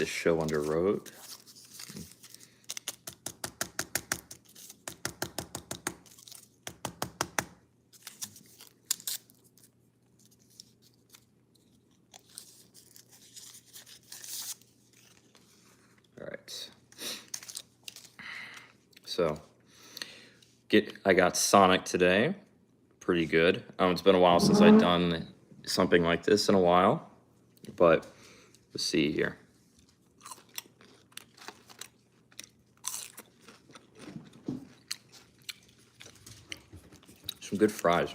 this show on the road. All right. So, I got Sonic today. Pretty good. It's been a while since I've done something like this in a while, but let's see here. Some good fries.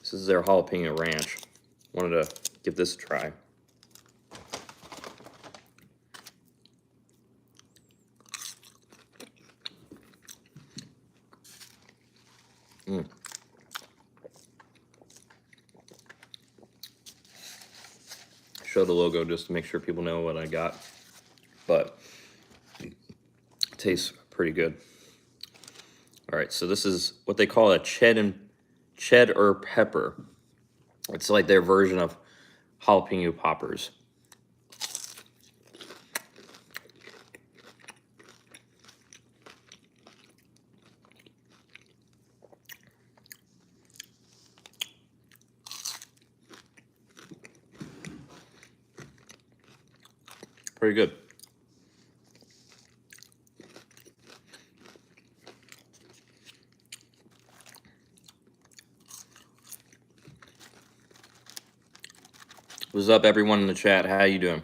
This is their jalapeno ranch. Wanted to give this a try. Show the logo just to make sure people know what I got, but it tastes pretty good. All right, so this is what they call a cheddar pepper. It's like their version of jalapeno poppers. Pretty good. What's up, everyone in the chat? How you doing?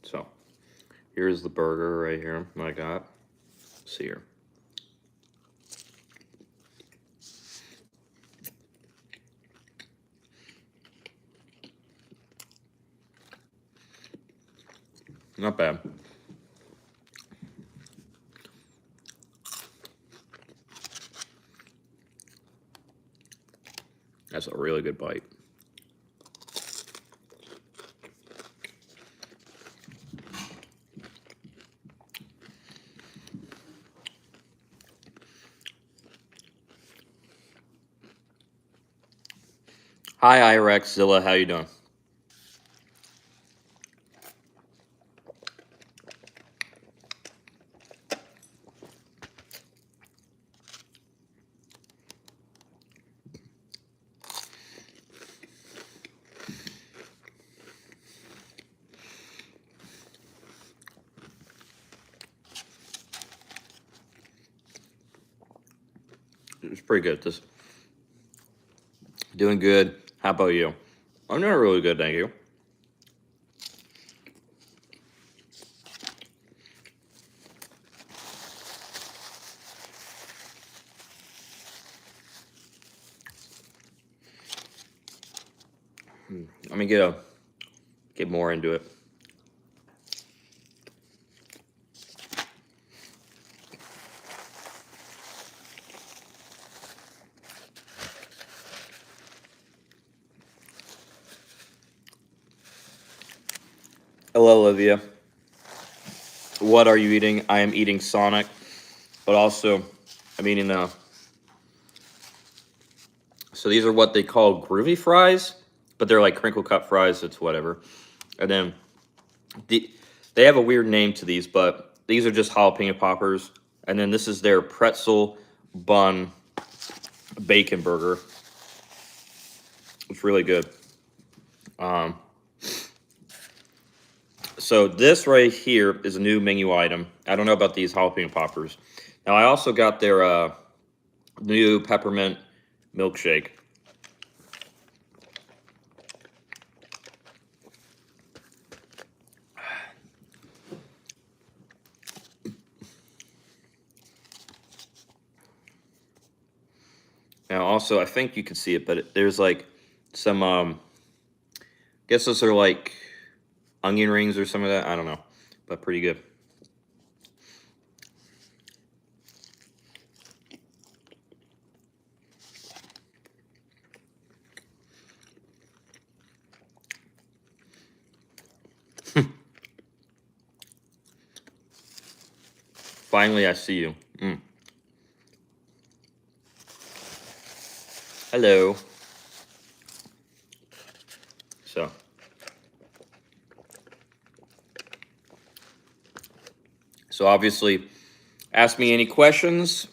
So, here's the burger right here I got. Let's see here. Not bad. That's a really good bite. Hi, Irexzilla. How you doing? It's pretty good. This doing good. How about you? I'm doing really good, thank you. Let me get more into it. Hello, Olivia. What are you eating? I am eating Sonic, but also I'm eating so these are what they call groovy fries, but they're like crinkle cut fries. It's whatever. And then they have a weird name to these, but these are just jalapeno poppers. And then this is their pretzel bun bacon burger. It's really good. So this right here is a new menu item. I don't know about these jalapeno poppers. Now I also got their new peppermint milkshake. Now also, I think you can see it, but there's like some, I guess those are like onion rings or some of that. I don't know, but pretty good. Finally, I see you. Hello. So obviously, ask me any questions.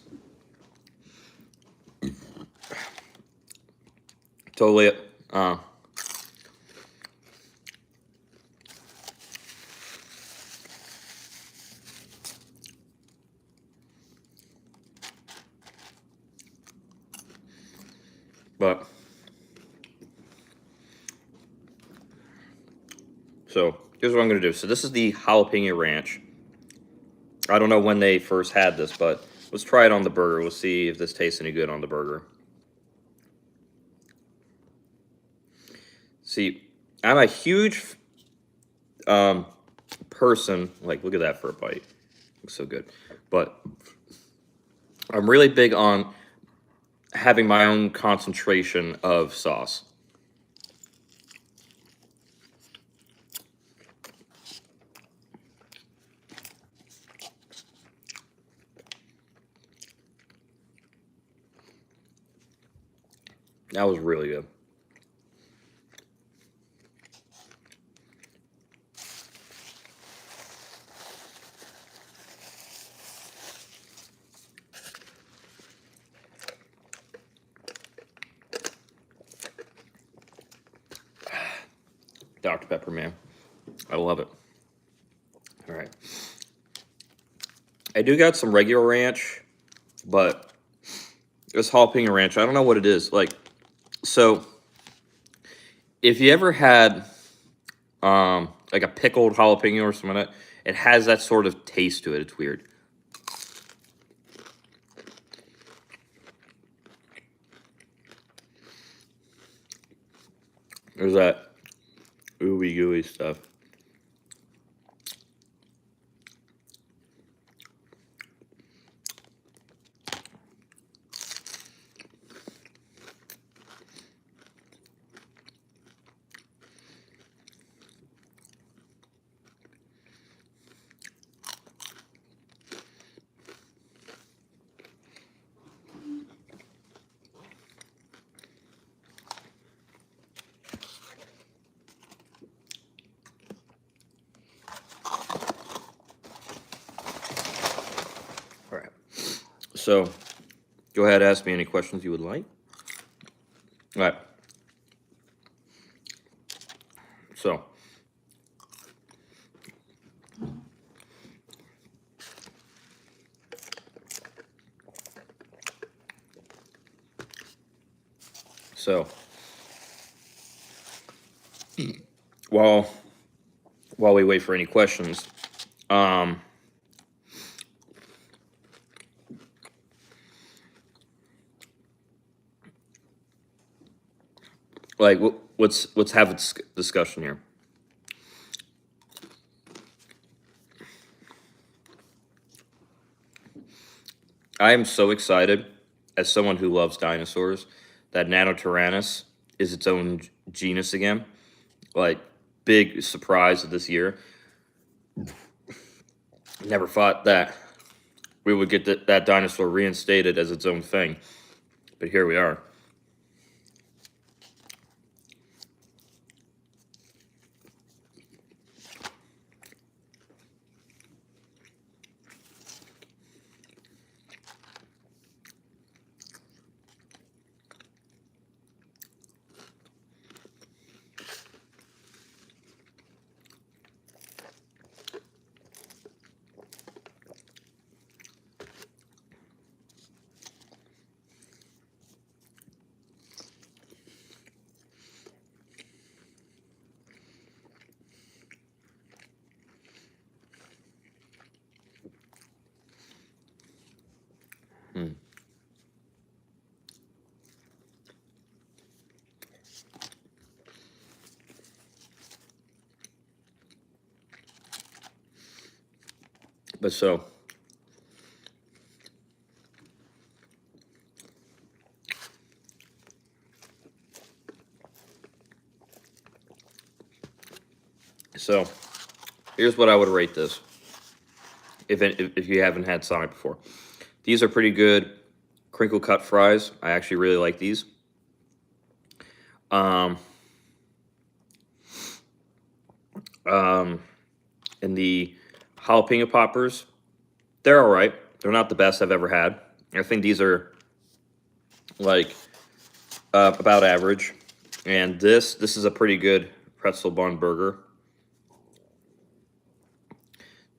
Totally. But so here's what I'm gonna do. So this is the jalapeno ranch. I don't know when they first had this, but let's try it on the burger. We'll see if this tastes any good on the burger. See, I'm a huge person. Like, look at that for a bite. Looks so good. But I'm really big on having my own concentration of sauce. That was really good. Dr. Pepper, man. I love it. All right. I do got some regular ranch, but this jalapeno ranch, I don't know what it is. Like, so if you ever had like a pickled jalapeno or something like that, it has that sort of taste to it. It's weird. There's that ooey gooey stuff. All right. So go ahead, ask me any questions you would like. All right. So while we wait for any questions, like let's have a discussion here. I am so excited, as someone who loves dinosaurs, that Nanotyrannus is its own genus again. Like, big surprise of this year. Never thought that we would get that dinosaur reinstated as its own thing, but here we are. But so here's what I would rate this. if you haven't had Sonic before. These are pretty good crinkle cut fries. I actually really like these. And the jalapeno poppers, they're all right. They're not the best I've ever had. I think these are like about average. And this is a pretty good pretzel bun burger.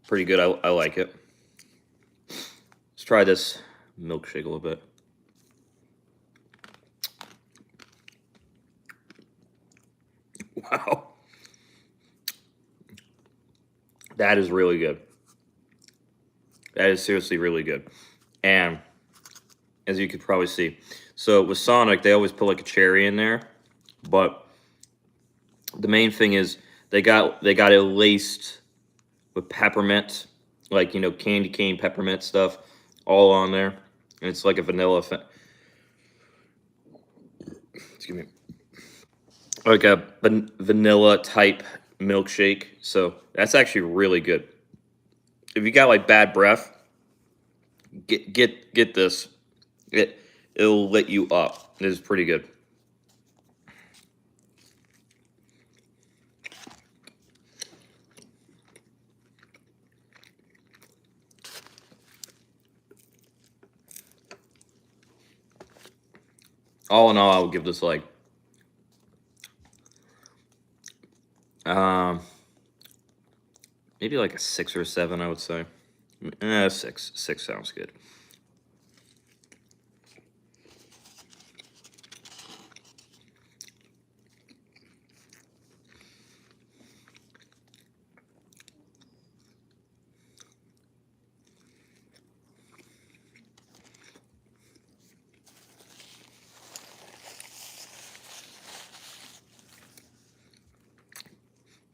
Pretty good. I like it. Let's try this milkshake a little bit. Wow. That is really good. That is seriously really good. And as you could probably see, so with Sonic, they always put like a cherry in there, but the main thing is they got it laced with peppermint, like, you know, candy cane peppermint stuff all on there. And it's like a vanilla excuse me. Like a vanilla type milkshake. So that's actually really good. If you got like bad breath, get this. It'll lit you up. It is pretty good. All in all, I would give this like maybe like a 6 or 7, I would say. 6. 6 sounds good.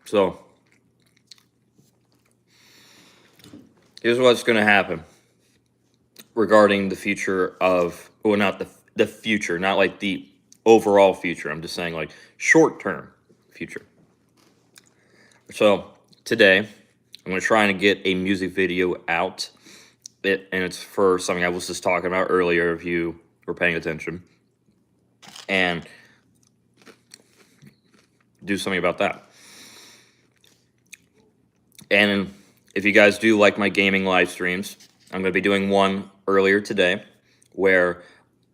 So here's what's going to happen regarding the future of, well, not the future, not like the overall future. I'm just saying like short-term future. So today, I'm going to try and get a music video out. And it's for something I was just talking about earlier, if you were paying attention. And do something about that. And if you guys do like my gaming live streams, I'm going to be doing one earlier today, where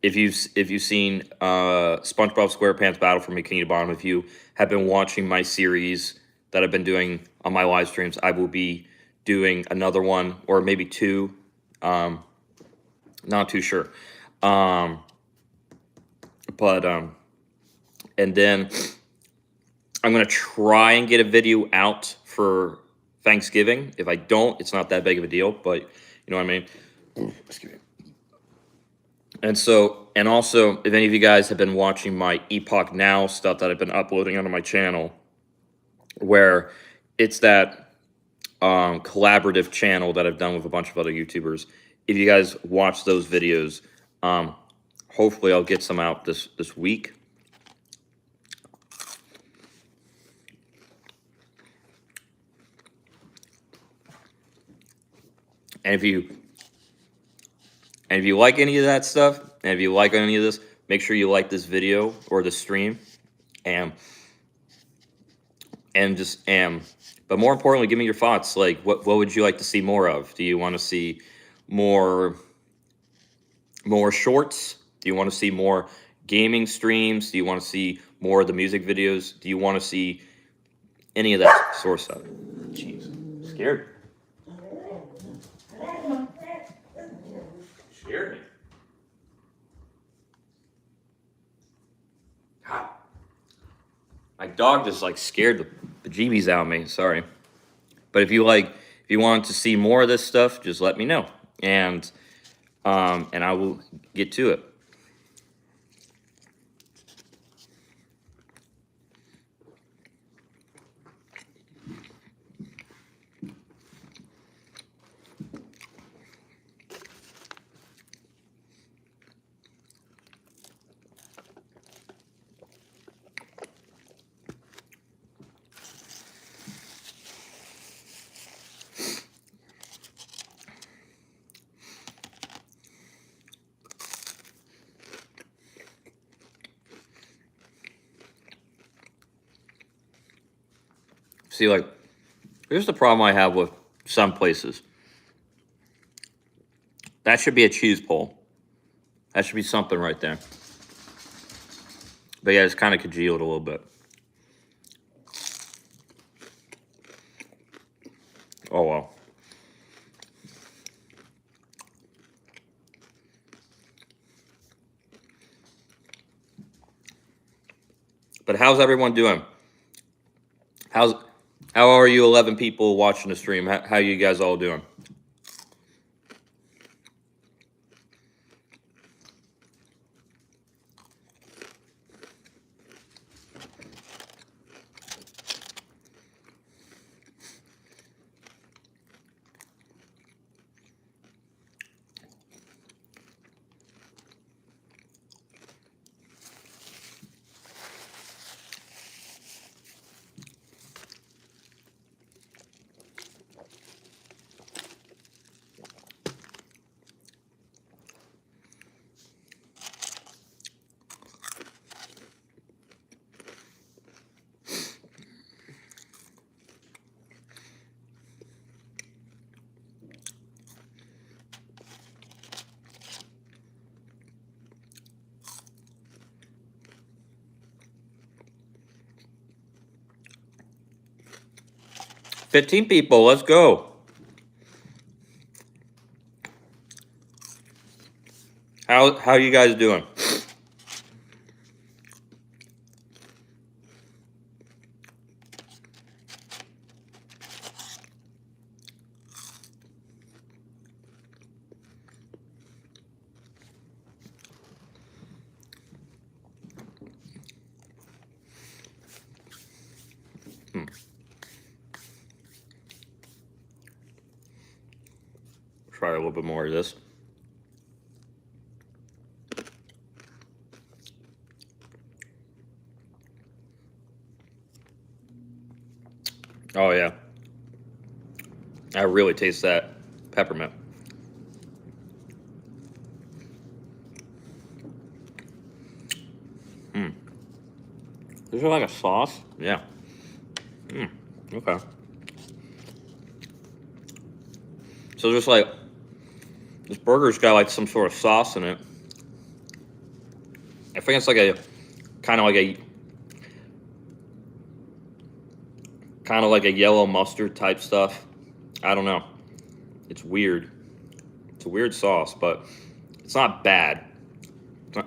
if you've seen SpongeBob SquarePants Battle for Bikini Bottom, if you have been watching my series that I've been doing on my live streams, I will be doing another one or maybe 2. Not too sure. And then I'm going to try and get a video out for Thanksgiving. If I don't, it's not that big of a deal, but you know what I mean? Excuse me. And so, and also, if any of you guys have been watching my Epoch Now stuff that I've been uploading onto my channel, where it's that collaborative channel that I've done with a bunch of other YouTubers. If you guys watch those videos, hopefully I'll get some out this week. And if you like any of that stuff, and if you like any of this, make sure you like this video or the stream, but more importantly, give me your thoughts. Like, what would you like to see more of? Do you want to see more shorts? Do you want to see more gaming streams? Do you want to see more of the music videos? Do you want to see any of that sort of stuff? Jeez, scared me. Scared me. God. My dog just like scared the bejeebies out of me. Sorry. But if you want to see more of this stuff, just let me know. And I will get to it. See, like, here's the problem I have with some places. That should be a cheese pole. That should be something right there. But yeah, it's kind of congealed a little bit. Oh well. But how's everyone doing? How are you 11 people watching the stream? How you guys all doing? $15 people, let's go. How you guys doing? Try a little bit more of this. Oh yeah, I really taste that peppermint. Is there like a sauce? Yeah. Okay. So just like this burger's got like some sort of sauce in it. I think it's like a kind of like a yellow mustard type stuff. I don't know. It's weird. It's a weird sauce, but it's not bad. But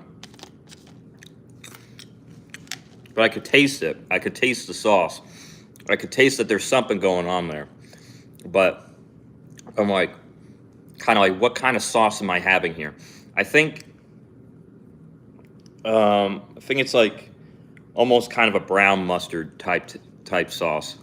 I could taste it. I could taste the sauce. I could taste that there's something going on there. But I'm like, kind of like, what kind of sauce am I having here? I think it's like almost kind of a brown mustard type sauce.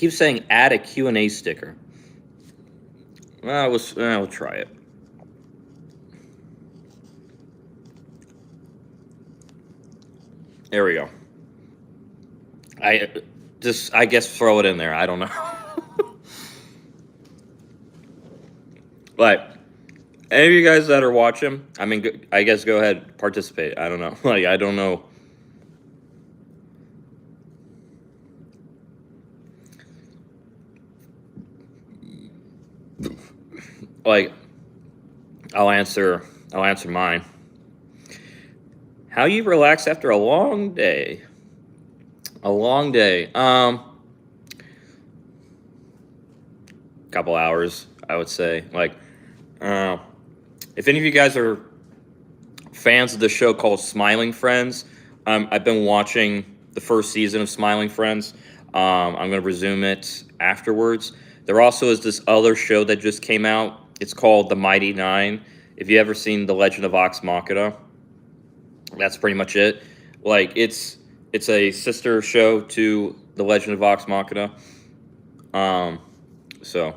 keeps saying add a Q&A sticker. Well, we'll try it. There we go. I guess throw it in there. I don't know. But any of you guys that are watching, I mean, I guess go ahead, participate. I don't know. Like, I don't know. Like, I'll answer mine. How you relax after a long day? A long day. Couple hours, I would say. Like, if any of you guys are fans of the show called Smiling Friends, I've been watching the first season of Smiling Friends. I'm going to resume it afterwards. There also is this other show that just came out. It's called The Mighty Nine. If you ever seen The Legend of Vox Machina, that's pretty much it. Like, it's a sister show to The Legend of Vox Machina. So.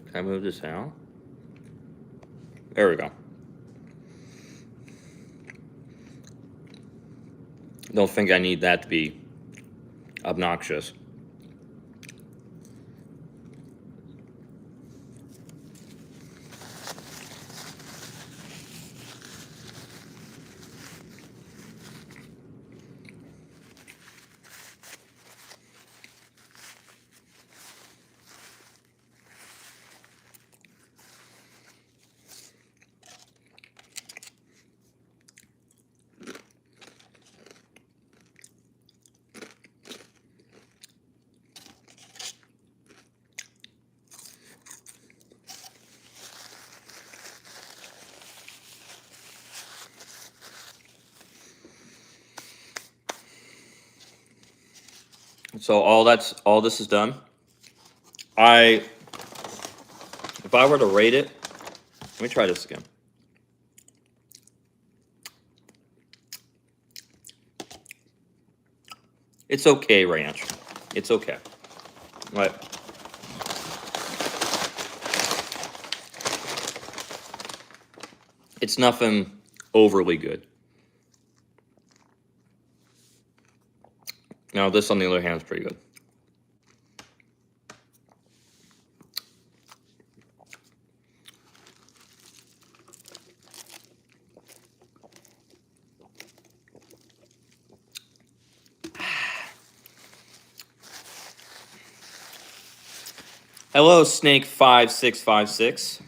Can I move this out? There we go. Don't think I need that to be obnoxious. So all this is done. If I were to rate it, let me try this again. It's okay, Ranch. It's okay. Right. It's nothing overly good. Now, this, on the other hand, is pretty good. Hello, Snake5656.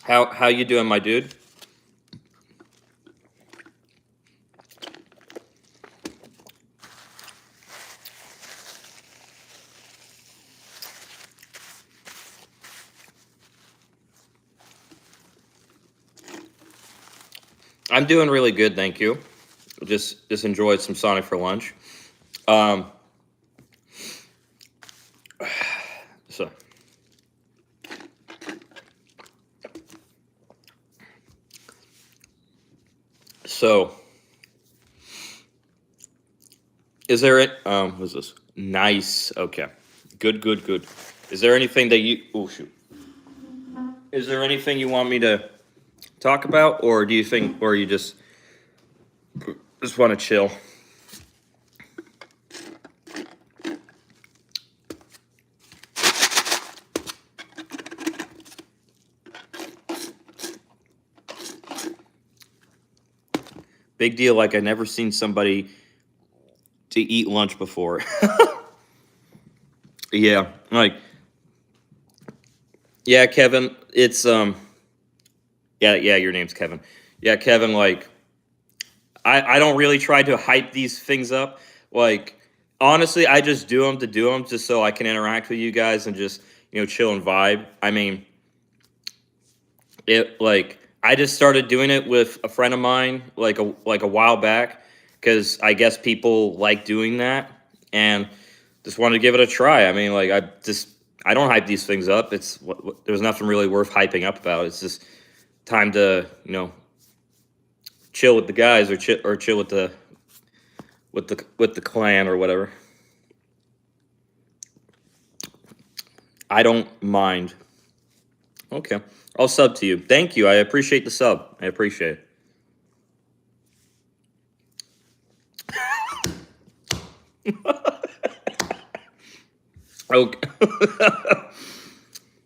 How you doing, my dude? I'm doing really good, thank you. Just enjoyed some Sonic for lunch. So is there it? What's this? Nice. Okay. Good. Is there anything that you? Oh shoot. Is there anything you want me to talk about, or do you think, or you just want to chill? Big deal. Like, I've never seen somebody to eat lunch before. Yeah, like, yeah, Kevin. It's yeah, your name's Kevin. Yeah, Kevin. Like, I don't really try to hype these things up. Like, honestly, I just do them to do them, just so I can interact with you guys and just, chill and vibe. I mean, I just started doing it with a friend of mine like a while back, because I guess people like doing that, and just wanted to give it a try. I mean, like, I don't hype these things up. There's nothing really worth hyping up about. It's just time to, chill with the guys or chill with the clan or whatever. I don't mind. Okay. I'll sub to you. Thank you. I appreciate the sub. I appreciate it. Okay.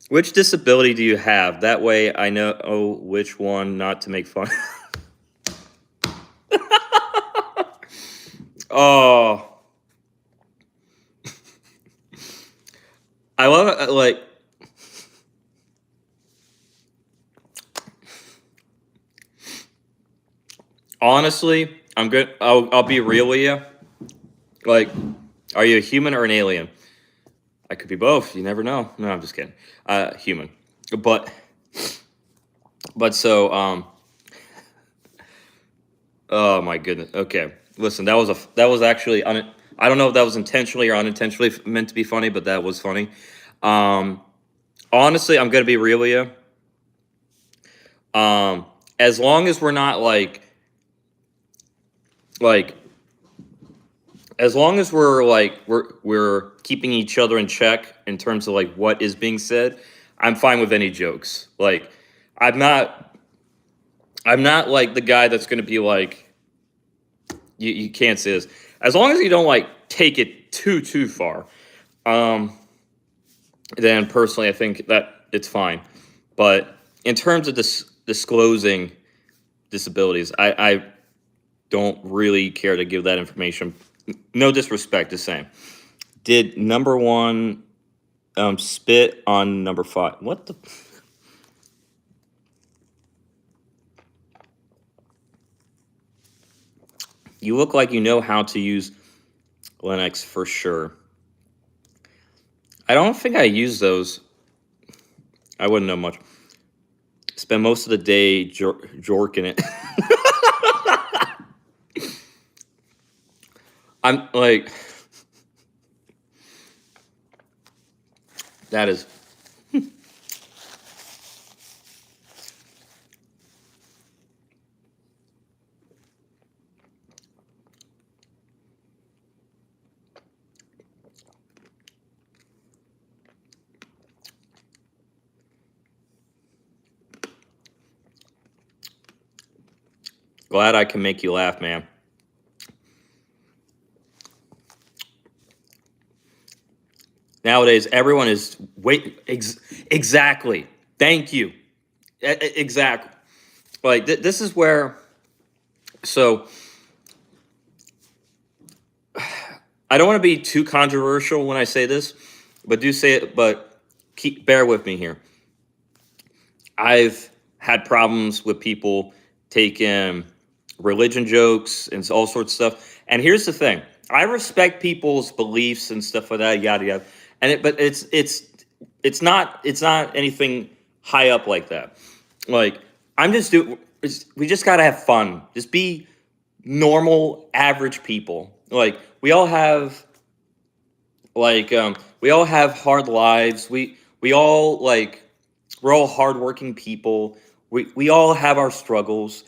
Which disability do you have? That way I know which one not to make fun. Oh. I love it, like, honestly, I'm good. I'll be real with you. Like, are you a human or an alien? I could be both. You never know. No, I'm just kidding. Human. But so oh my goodness. Okay. Listen, that was actually I don't know if that was intentionally or unintentionally meant to be funny, but that was funny. Honestly, I'm gonna be real with you. As long as we're not like as long as we're keeping each other in check in terms of like what is being said, I'm fine with any jokes. Like, I'm not like the guy that's going to be like, you can't say this. As long as you don't like take it too far, then personally I think that it's fine. But in terms of disclosing disabilities, I don't really care to give that information. No disrespect, just saying. Did number one spit on number 5? What the? You look like you know how to use Linux for sure. I don't think I use those. I wouldn't know much. Spend most of the day jorking it. I'm like, that is. Glad I can make you laugh, man. Nowadays, everyone is exactly. Thank you. Exactly. Like this is where. So I don't want to be too controversial when I say this, but do say it. But bear with me here. I've had problems with people taking religion jokes and all sorts of stuff. And here's the thing: I respect people's beliefs and stuff like that, yada yada. But it's not anything high up like that. Like, we just gotta have fun. Just be normal, average people. Like, we all have hard lives. We all like we're all hardworking people. We all have our struggles.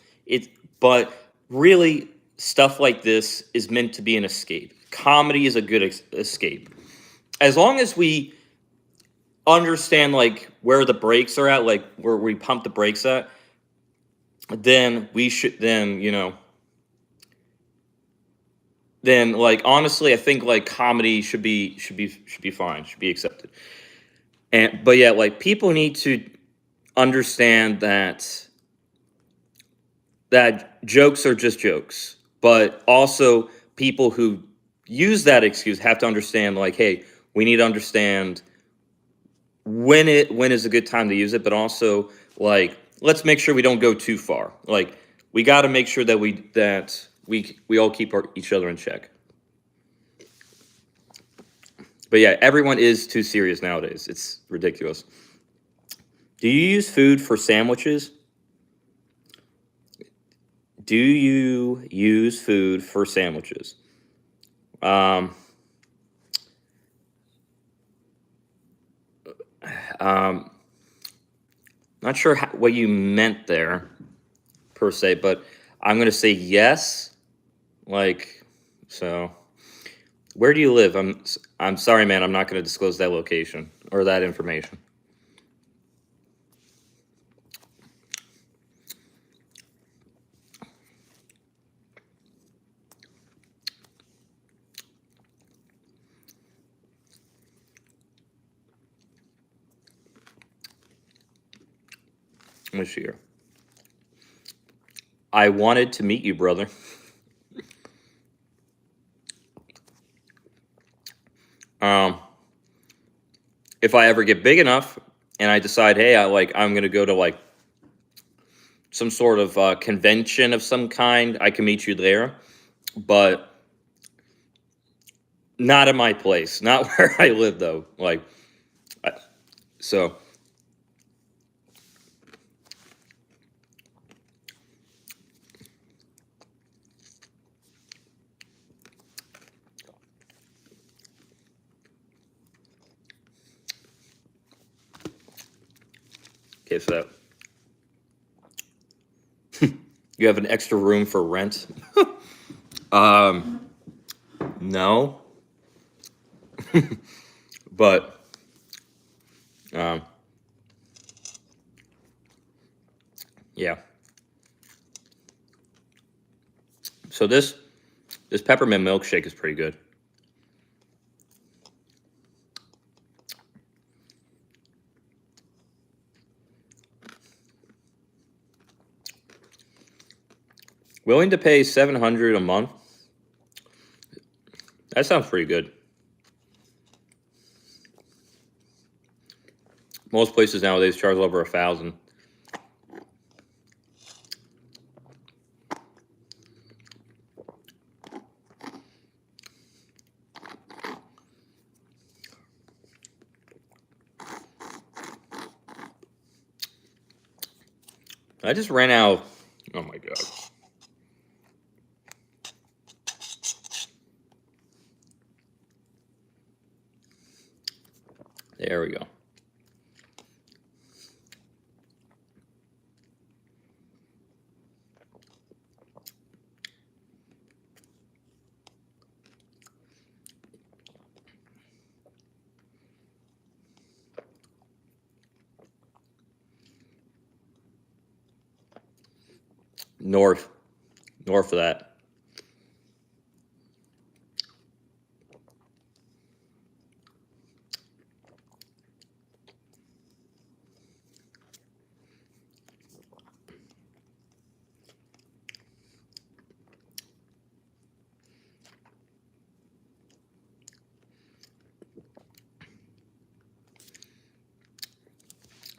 But really, stuff like this is meant to be an escape. Comedy is a good escape. As long as we understand like where the brakes are at, like where we pump the brakes at, then like honestly, I think like comedy should be fine, should be accepted. But yeah, like people need to understand that jokes are just jokes, but also people who use that excuse have to understand like, hey, we need to understand when is a good time to use it, but also like let's make sure we don't go too far. Like, we got to make sure that we all keep each other in check. But yeah, everyone is too serious nowadays. It's ridiculous. Do you use food for sandwiches? Do you use food for sandwiches? Not sure what you meant there, per se, but I'm going to say yes. Like, so, where do you live? I'm sorry, man. I'm not going to disclose that location or that information. Let me see here. I wanted to meet you, brother. If I ever get big enough and I decide, hey, I'm gonna go to like some sort of convention of some kind, I can meet you there, but not at my place, not where I live though. Like, so. Okay, so that you have an extra room for rent. No, but yeah. So this peppermint milkshake is pretty good. Willing to pay $700 a month? That sounds pretty good. Most places nowadays charge over $1,000. I just ran out. Oh my god. There we go. North of that.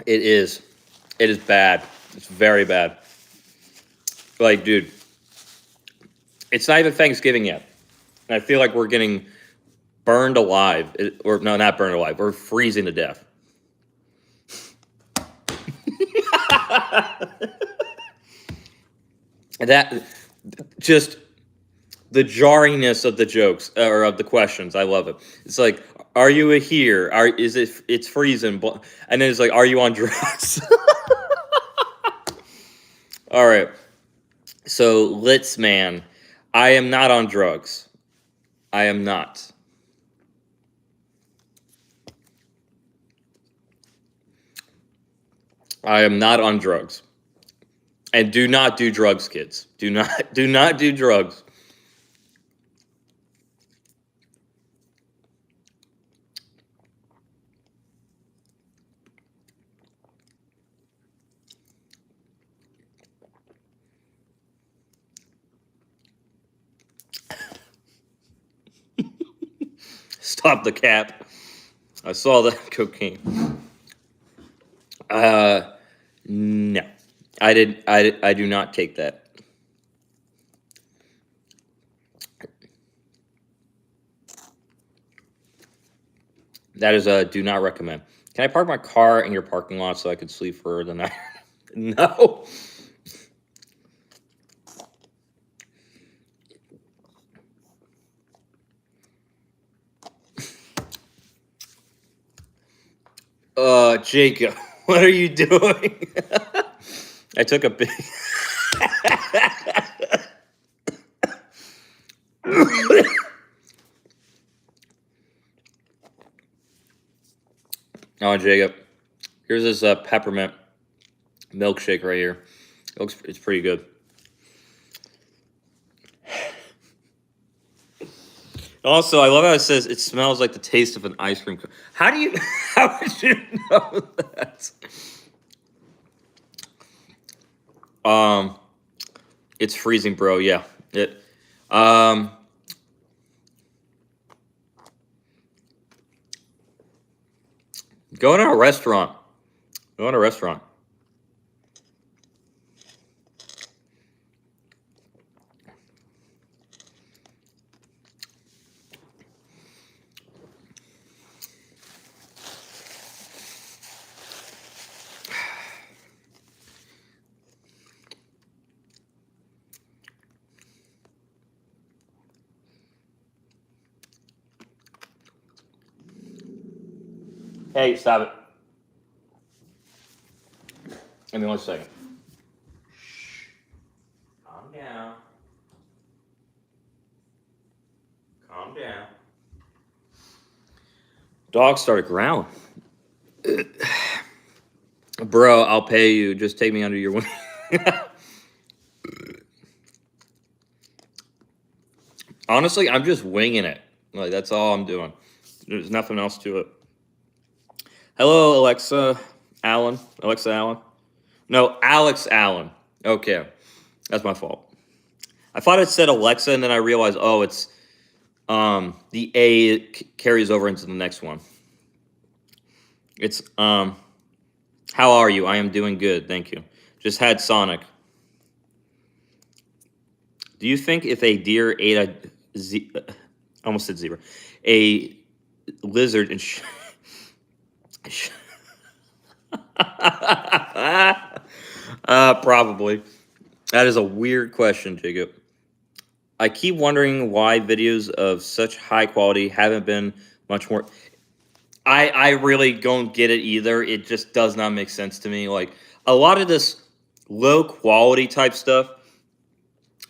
It is. It is bad. It's very bad. Like, dude, it's not even Thanksgiving yet. And I feel like we're getting burned alive. Or, no, not burned alive. We're freezing to death. That, just the jarringness of the jokes, or of the questions. I love it. It's like, are you a here? It's freezing. And then it's like, are you on drugs? All right. So, Litz man, I am not on drugs. I am not. I am not on drugs. And do not do drugs, kids. Do not do drugs. Stop the cap. I saw that cocaine. No. I do not take that. That is a do not recommend. Can I park my car in your parking lot so I could sleep for the night? No. Jacob, what are you doing? I took a big. Oh, Jacob, here's this peppermint milkshake right here. It's pretty good. Also, I love how it says it smells like the taste of an ice cream. How would you know that? It's freezing, bro. Yeah. Go to a restaurant. Go to a restaurant. Hey, stop it. Give me 1 second. Shh. Calm down. Calm down. Dog started growling. Bro, I'll pay you. Just take me under your wing. Honestly, I'm just winging it. Like, that's all I'm doing. There's nothing else to it. Hello, Alexa Allen. Alexa Allen. No, Alex Allen. Okay. That's my fault. I thought it said Alexa, and then I realized, oh, it's the A carries over into the next one. It's how are you? I am doing good, thank you. Just had Sonic. Do you think if a deer ate almost said zebra, a lizard and probably. That is a weird question, Jacob. I keep wondering why videos of such high quality haven't been much more. I really don't get it either. It just does not make sense to me. Like, a lot of this low quality type stuff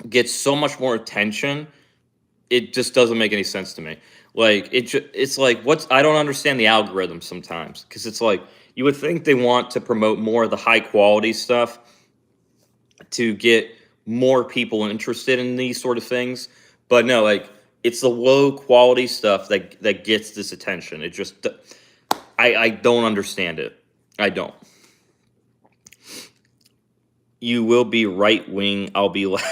gets so much more attention. It just doesn't make any sense to me. Like, it's like, I don't understand the algorithm sometimes, because it's like, you would think they want to promote more of the high quality stuff to get more people interested in these sort of things. But no, like, it's the low quality stuff that gets this attention. It just, I don't understand it. I don't. You will be right wing. I'll be left.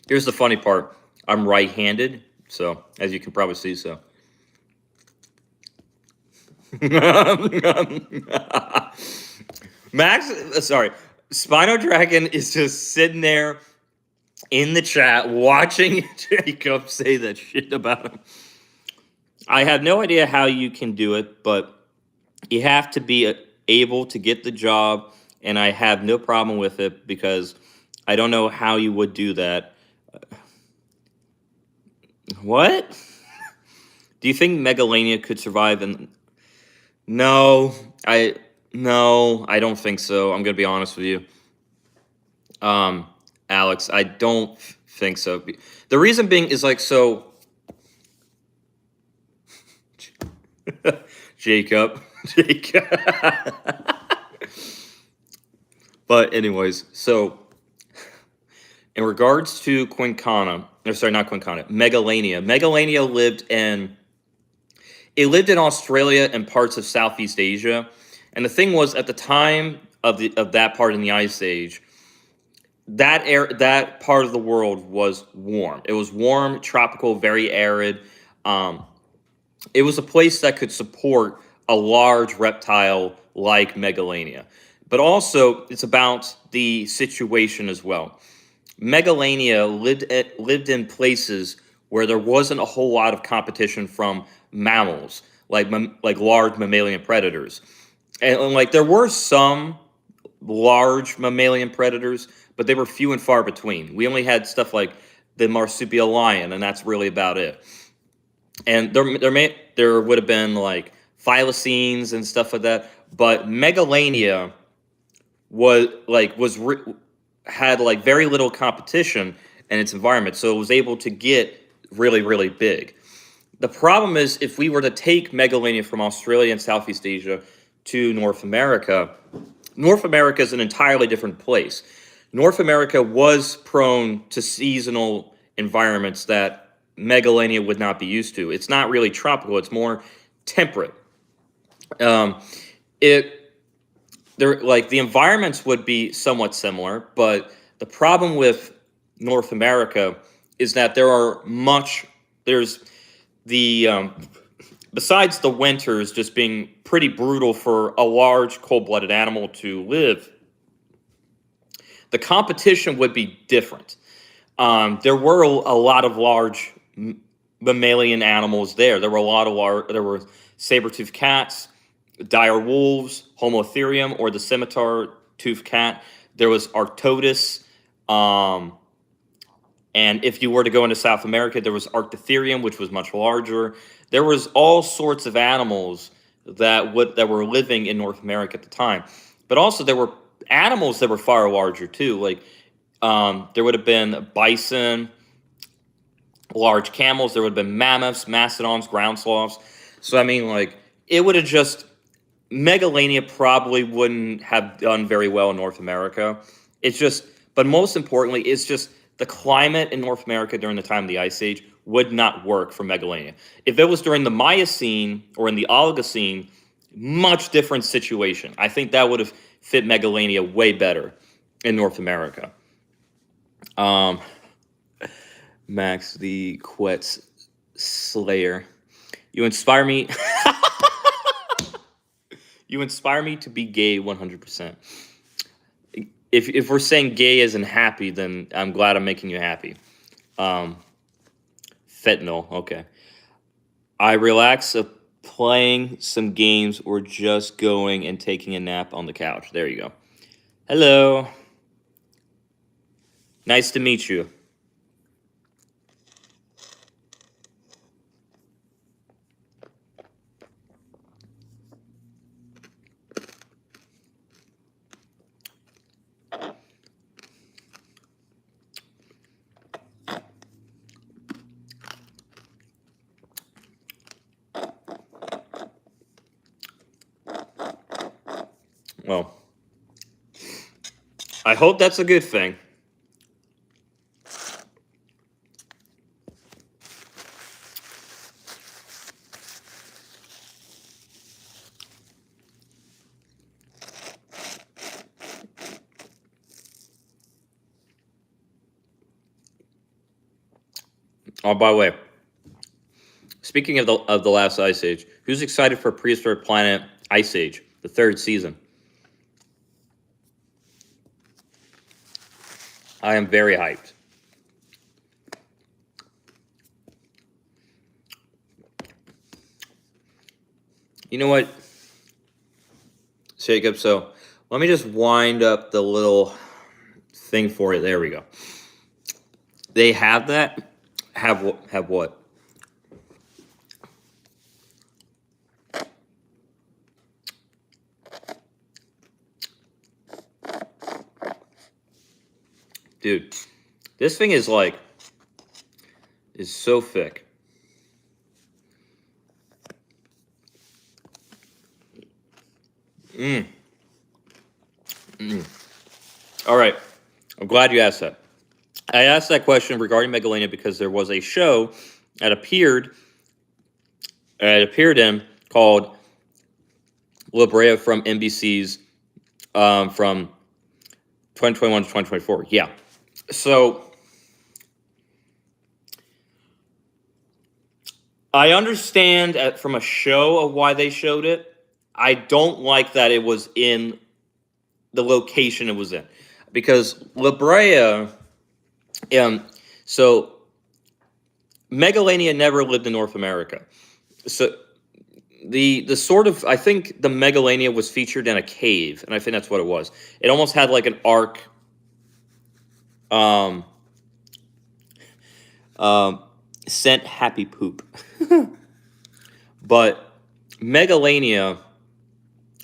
Here's the funny part. I'm right-handed, so as you can probably see, so. Sorry. Spino Dragon is just sitting there in the chat watching Jacob say that shit about him. I have no idea how you can do it, but you have to be able to get the job, and I have no problem with it because I don't know how you would do that. What? Do you think Megalania could survive? No, I don't think so. I'm gonna be honest with you, Alex. I don't think so. The reason being is like so. Jacob. But anyways, so in regards to Quincana, or sorry, not Quincana, Megalania. Megalania lived in Australia and parts of Southeast Asia. And the thing was, at the time of that part in the Ice Age, that part of the world was warm. It was warm, tropical, very arid. It was a place that could support a large reptile like Megalania. But also, it's about the situation as well. Megalania lived in places where there wasn't a whole lot of competition from mammals, like large mammalian predators. And like, there were some large mammalian predators, but they were few and far between. We only had stuff like the marsupial lion, and that's really about it. And there would have been like thylacines and stuff like that, but Megalania had like very little competition in its environment, so it was able to get really, really big. The problem is, if we were to take Megalania from Australia and Southeast Asia to North America is an entirely different place. North America was prone to seasonal environments that Megalania would not be used to. It's not really tropical; it's more temperate. Um, it the environments would be somewhat similar, but the problem with North America is that there's the besides the winters just being pretty brutal for a large cold-blooded animal to live, the competition would be different. There were a lot of large mammalian animals there. There were saber-toothed cats, dire wolves, Homotherium, or the scimitar-toothed cat. There was Arctodus. And if you were to go into South America, there was Arctotherium, which was much larger. There was all sorts of animals that were living in North America at the time. But also there were animals that were far larger too. Like there would have been bison, large camels. There would have been mammoths, mastodons, ground sloths. So I mean, like, it would have just Megalania probably wouldn't have done very well in North America. But most importantly, it's just the climate in North America during the time of the Ice Age would not work for Megalania. If it was during the Miocene or in the Oligocene, much different situation. I think that would have fit Megalania way better in North America. Max the Quetz Slayer. You inspire me. You inspire me to be gay 100%. If we're saying gay as in happy, then I'm glad I'm making you happy. Fentanyl, okay. I relax playing some games or just going and taking a nap on the couch. There you go. Hello. Nice to meet you. Well, I hope that's a good thing. Oh, by the way, speaking of the last Ice Age, who's excited for Prehistoric Planet Ice Age, the 3rd season? I am very hyped. You know what, Jacob? So let me just wind up the little thing for you. There we go. They have that. Have what? Dude, this thing is so thick. All right. I'm glad you asked that. I asked that question regarding Megalania because there was a show that appeared in called La Brea from NBC's from 2021 to 2024. Yeah. So I understand from a show of why they showed it. I don't like that it was in the location it was in, because La Brea, so Megalania never lived in North America. So the sort of, I think the Megalania was featured in a cave, and I think that's what it was. It almost had like an arc um, um, sent happy poop. But Megalania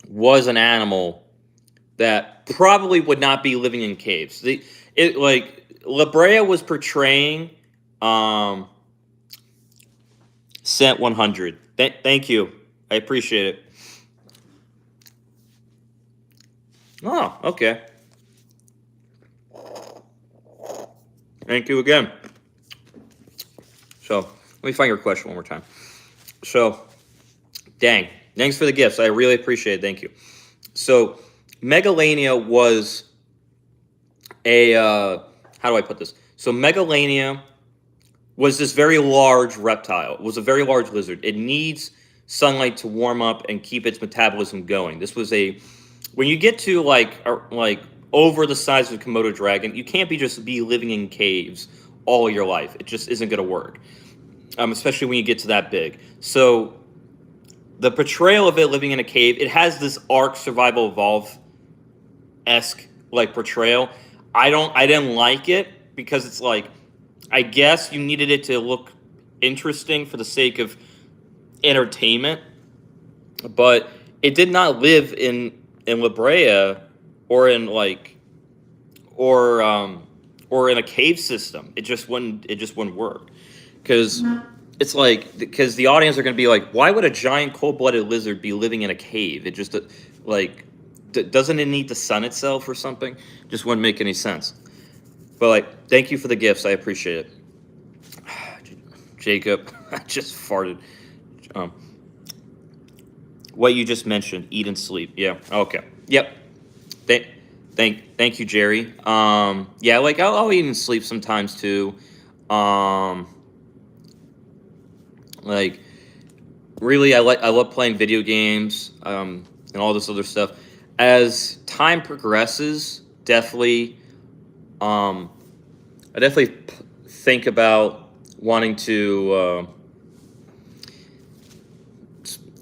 was an animal that probably would not be living in caves. La Brea was portraying um, Cent 100. Thank you. I appreciate it. Oh, okay. Thank you again. So, let me find your question one more time. So, dang. Thanks for the gifts. I really appreciate it. Thank you. So, Megalania was a, how do I put this? So, Megalania was this very large reptile. It was a very large lizard. It needs sunlight to warm up and keep its metabolism going. This was when you get to like over the size of a Komodo dragon, you can't be living in caves all your life. It just isn't going to work, especially when you get to that big. So the portrayal of it living in a cave, it has this Ark Survival Evolve-esque like portrayal. I didn't like it because it's like, I guess you needed it to look interesting for the sake of entertainment, but it did not live in La Brea or in or in a cave system. It just wouldn't work because it's like, because the audience are going to be like, why would a giant cold-blooded lizard be living in a cave? It just like doesn't it need to sun itself or something? Just wouldn't make any sense. But like, thank you for the gifts. I appreciate it. Jacob, I just farted. What you just mentioned, eat and sleep. Yeah. Okay. Yep. Thank you, Jerry. Yeah, like I'll eat and sleep sometimes too. Like really, I love playing video games. And all this other stuff. As time progresses, definitely, I definitely think about wanting to.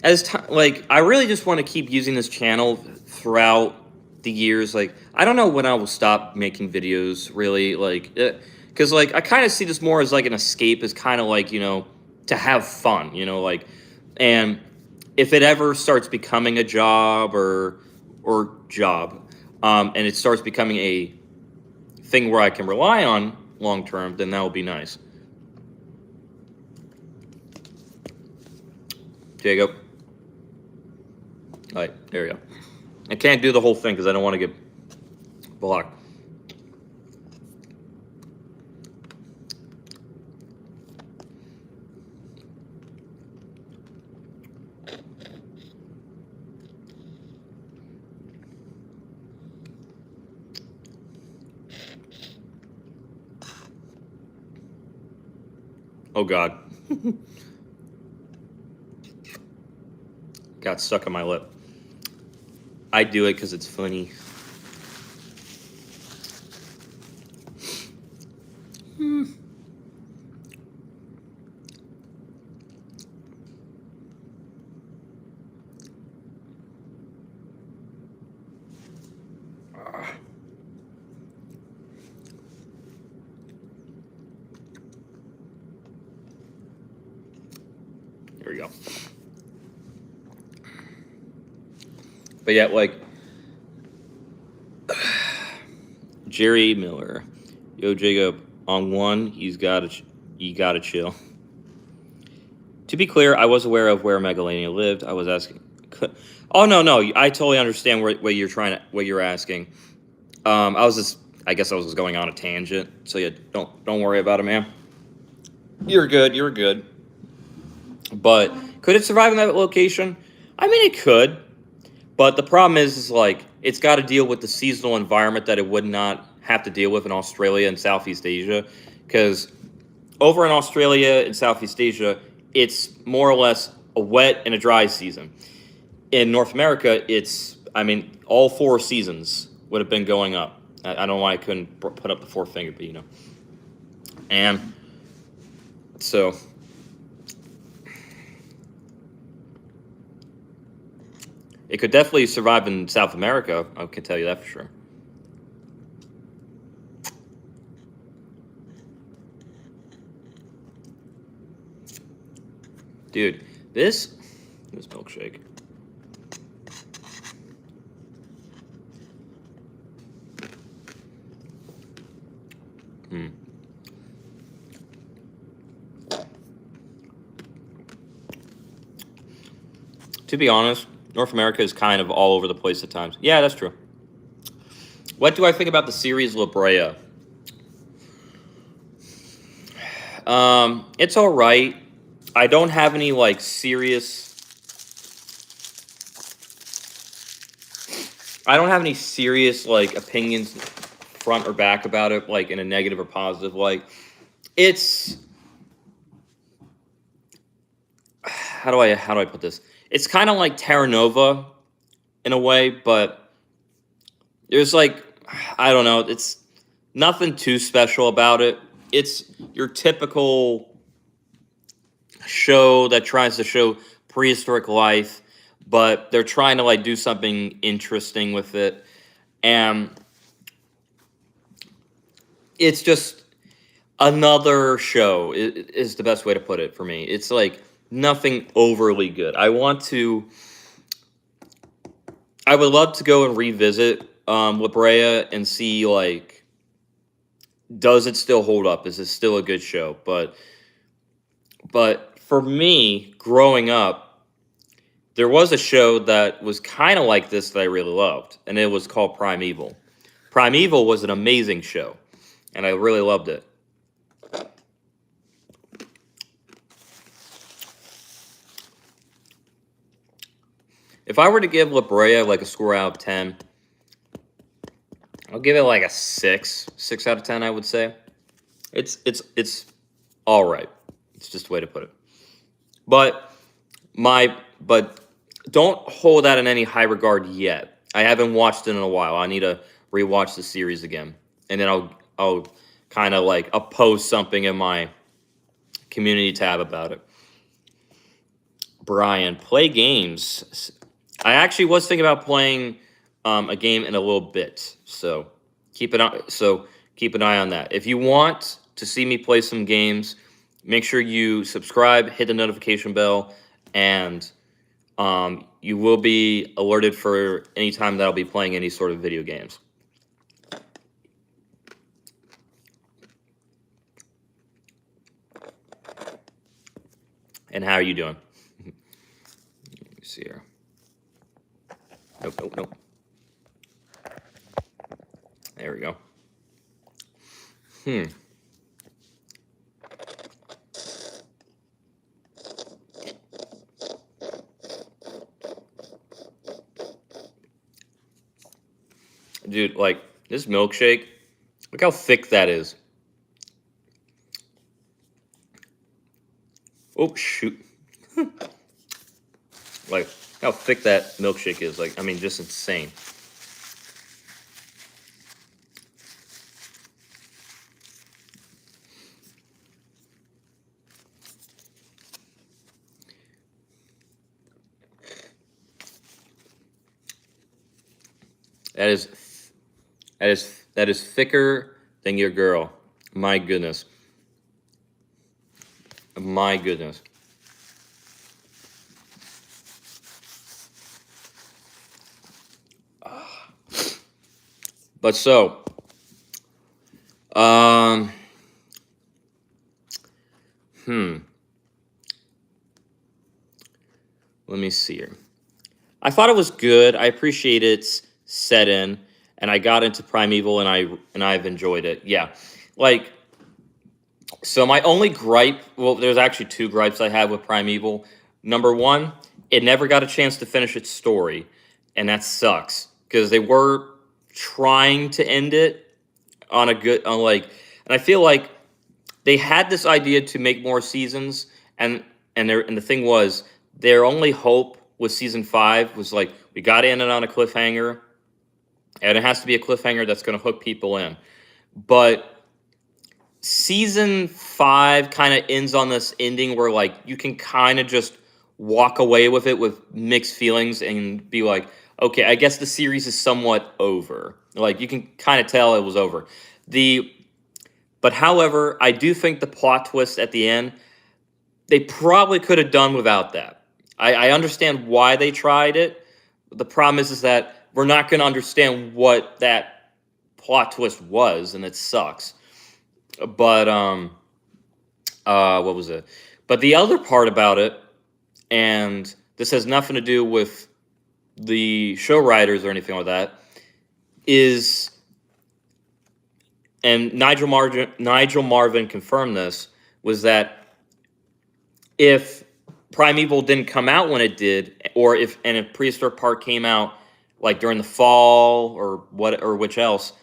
I really just want to keep using this channel throughout the years. Like, I don't know when I will stop making videos, really. Like, because like I kind of see this more as like an escape, as kind of like, to have fun, like, and if it ever starts becoming a job or job, and it starts becoming a thing where I can rely on long term, then that would be nice. Jacob. All right, there we go. I can't do the whole thing because I don't want to get blocked. Oh, God. Got stuck on my lip. I do it because it's funny. There we go. But yeah, like, Jerry Miller, yo Jacob, on one, you gotta chill. To be clear, I was aware of where Megalania lived. I was asking. Oh no, I totally understand what you're asking. I guess I was just going on a tangent. So yeah, don't worry about it, man. You're good. But could it survive in that location? I mean, it could. But the problem is like, it's got to deal with the seasonal environment that it would not have to deal with in Australia and Southeast Asia. Because over in Australia and Southeast Asia, it's more or less a wet and a dry season. In North America, all 4 seasons would have been going up. I don't know why I couldn't put up the 4th finger, but And so it could definitely survive in South America. I can tell you that for sure. Dude, this milkshake. To be honest, North America is kind of all over the place at times. Yeah, that's true. What do I think about the series La Brea? It's all right. I don't have any like serious. I don't have any serious like opinions, front or back about it, like in a negative or positive. Like, it's how do I put this? It's kind of like Terra Nova in a way, but there's like, I don't know. It's nothing too special about it. It's your typical show that tries to show prehistoric life, but they're trying to like do something interesting with it, and it's just another show is the best way to put it for me. It's like nothing overly good. I would love to go and revisit La Brea and see like, does it still hold up? Is it still a good show? But for me, growing up, there was a show that was kind of like this that I really loved, and it was called Primeval. Primeval was an amazing show, and I really loved it. If I were to give La Brea like a score out of 10, I'll give it like a 6 out of 10. I would say it's all right. It's just a way to put it. But don't hold that in any high regard yet. I haven't watched it in a while. I need to rewatch the series again, and then I'll kind of like post something in my community tab about it. Brian, play games. I actually was thinking about playing a game in a little bit, so keep an eye on that. If you want to see me play some games, make sure you subscribe, hit the notification bell, and you will be alerted for any time that I'll be playing any sort of video games. And how are you doing? Let me see here. Nope. There we go. Dude, like, this milkshake, look how thick that is. Oh, shoot. Like, how thick that milkshake is. Like, I mean, just insane. That is thicker than your girl. My goodness. My goodness. But so, let me see here. I thought it was good. I appreciate its set in, and I got into Primeval, and I've enjoyed it. Yeah, like, so my only gripe, well, there's actually two gripes I have with Primeval. Number one, it never got a chance to finish its story, and that sucks because they were trying to end it on a good, and I feel like they had this idea to make more seasons, and the thing was, their only hope with season 5 was like, we got to end it on a cliffhanger, and it has to be a cliffhanger that's going to hook people in. But season 5 kind of ends on this ending where like you can kind of just walk away with it with mixed feelings and be like, okay, I guess the series is somewhat over. Like, you can kind of tell it was over. But however, I do think the plot twist at the end, they probably could have done without that. I understand why they tried it. The problem is that we're not going to understand what that plot twist was, and it sucks. But what was it? But the other part about it, and this has nothing to do with the show writers or anything like that, is, and Nigel Marvin confirmed this, was that if Primeval didn't come out when it did, or if Prehistoric Park came out like during the fall or which else,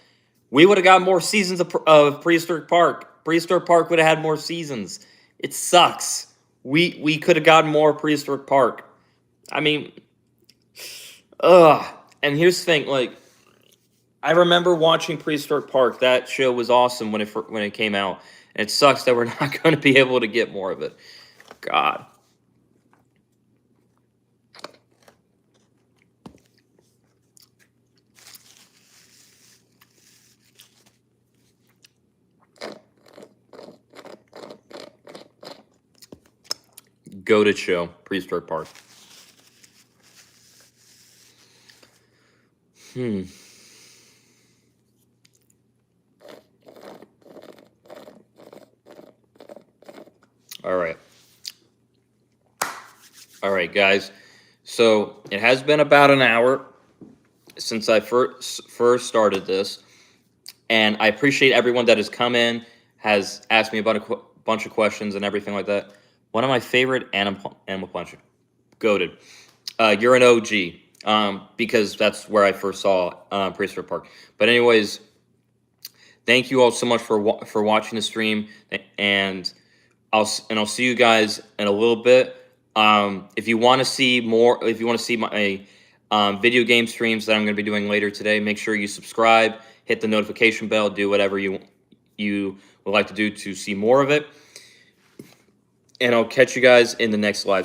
we would have got more seasons of Prehistoric Park. Prehistoric Park would have had more seasons. It sucks. We could have gotten more Prehistoric Park. I mean, ugh. And here's the thing, like, I remember watching Prehistoric Park. That show was awesome when it came out. And it sucks that we're not going to be able to get more of it. God. Goated show, Prehistoric Park. All right, guys. So it has been about an hour since I first started this, and I appreciate everyone that has come in, has asked me about a bunch of questions and everything like that. One of my favorite Animal Planet, goated. You're an OG, because that's where I first saw Prehistoric Park. But anyways, thank you all so much for watching the stream, and I'll see you guys in a little bit. If you want to see more, if you want to see my video game streams that I'm going to be doing later today, make sure you subscribe, hit the notification bell, do whatever you would like to do to see more of it. And I'll catch you guys in the next live stream.